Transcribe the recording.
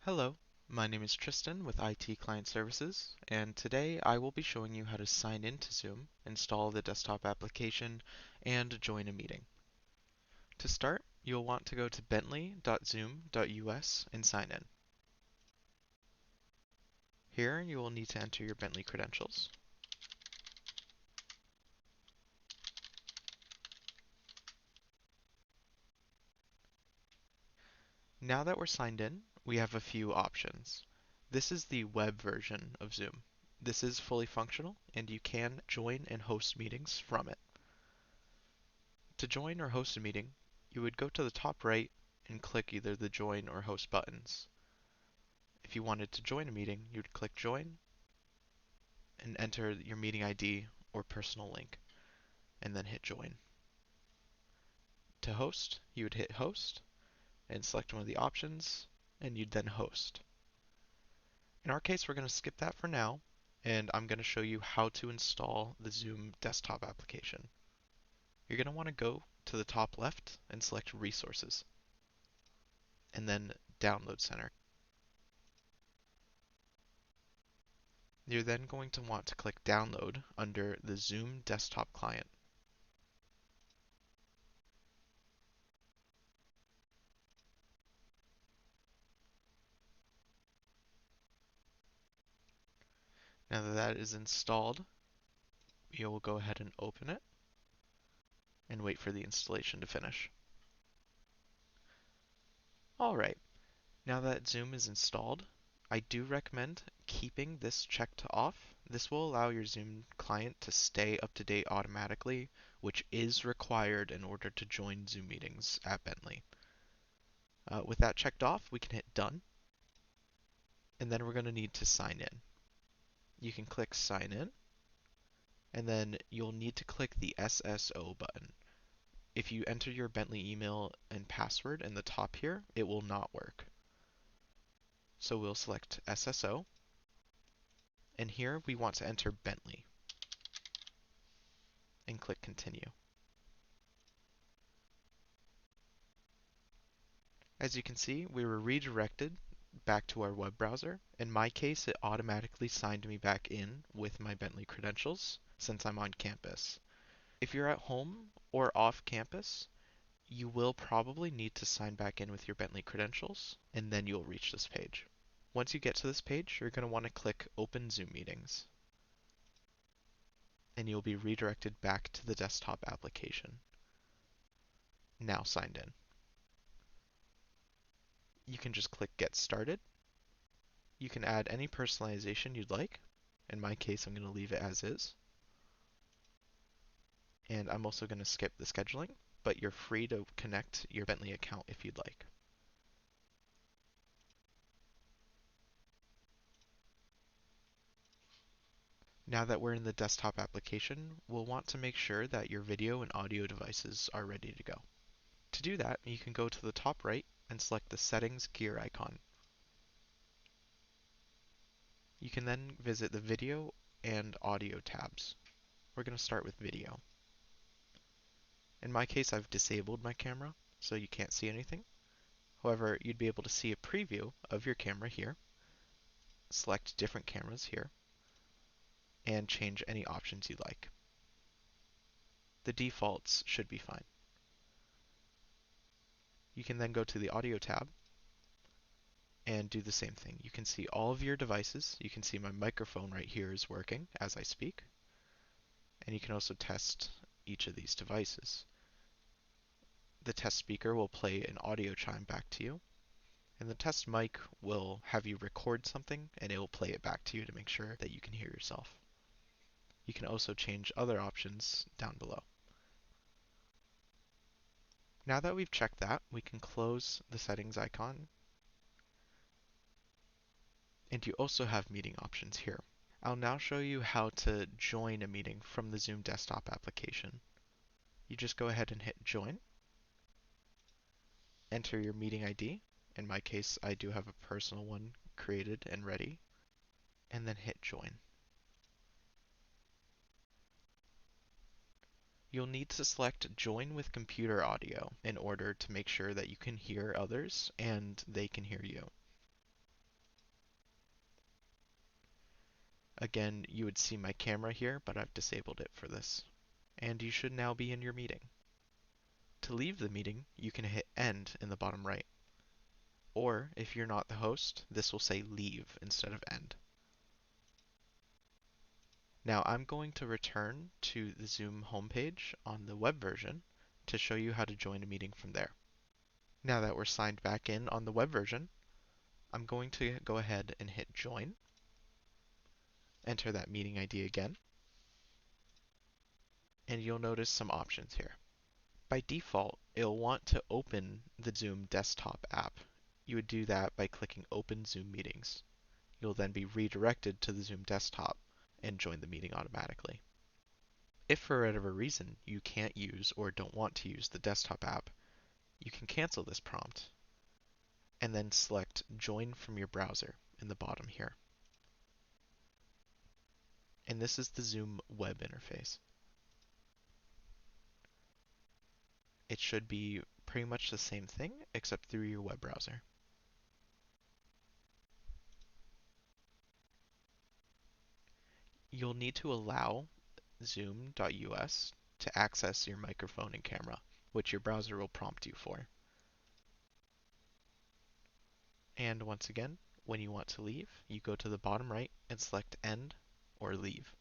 Hello, my name is Tristan with IT Client Services, and today I will be showing you how to sign into Zoom, install the desktop application, and join a meeting. To start, you'll want to go to bentley.zoom.us and sign in. Here, you will need to enter your Bentley credentials. Now that we're signed in, we have a few options. This is the web version of Zoom. This is fully functional, and you can join and host meetings from it. To join or host a meeting, you would go to the top right and click either the join or host buttons. If you wanted to join a meeting, you'd click join and enter your meeting ID or personal link and then hit join. To host, you would hit host and select one of the options and you'd then host. In our case, we're going to skip that for now and I'm going to show you how to install the Zoom desktop application. You're going to want to go to the top left and select resources and then download center. You're then going to want to click download under the Zoom desktop client. Now that that is installed, you'll go ahead and open it and wait for the installation to finish. Alright, now that Zoom is installed, I do recommend keeping this checked off. This will allow your Zoom client to stay up to date automatically, which is required in order to join Zoom meetings at Bentley. With that checked off, we can hit done, and then we're going to need to sign in. You can click sign in, and then you'll need to click the SSO button. If you enter your Bentley email and password in the top here, it will not work. So we'll select SSO, and here we want to enter Bentley, and click continue. As you can see, we were redirected back to our web browser. In my case, it automatically signed me back in with my Bentley credentials since I'm on campus. If you're at home or off campus, you will probably need to sign back in with your Bentley credentials, and then you'll reach this page. Once you get to this page, you're going to want to click Open Zoom Meetings, and you'll be redirected back to the desktop application. Now signed in. You can just click Get Started. You can add any personalization you'd like. In my case, I'm going to leave it as is. And I'm also going to skip the scheduling, but you're free to connect your Bentley account if you'd like. Now that we're in the desktop application, we'll want to make sure that your video and audio devices are ready to go. To do that, you can go to the top right and select the Settings gear icon. You can then visit the Video and Audio tabs. We're going to start with Video. In my case, I've disabled my camera, so you can't see anything. However, you'd be able to see a preview of your camera here, select different cameras here, and change any options you'd like. The defaults should be fine. You can then go to the Audio tab and do the same thing. You can see all of your devices. You can see my microphone right here is working as I speak. And you can also test each of these devices. The test speaker will play an audio chime back to you, and the test mic will have you record something and it will play it back to you to make sure that you can hear yourself. You can also change other options down below. Now that we've checked that, we can close the settings icon, and you also have meeting options here. I'll now show you how to join a meeting from the Zoom desktop application. You just go ahead and hit join, enter your meeting ID. In my case, I do have a personal one created and ready, and then hit join. You'll need to select join with computer audio in order to make sure that you can hear others and they can hear you. Again, you would see my camera here, but I've disabled it for this. And you should now be in your meeting. To leave the meeting, you can hit End in the bottom right. Or, if you're not the host, this will say Leave instead of End. Now I'm going to return to the Zoom homepage on the web version to show you how to join a meeting from there. Now that we're signed back in on the web version, I'm going to go ahead and hit Join, enter that meeting ID again, and you'll notice some options here. By default, it'll want to open the Zoom desktop app. You would do that by clicking Open Zoom Meetings. You'll then be redirected to the Zoom desktop and join the meeting automatically. If for whatever reason you can't use or don't want to use the desktop app, you can cancel this prompt and then select Join from your browser in the bottom here. And this is the Zoom web interface. It should be pretty much the same thing except through your web browser. You'll need to allow zoom.us to access your microphone and camera, which your browser will prompt you for. And once again, when you want to leave, you go to the bottom right and select End or Leave.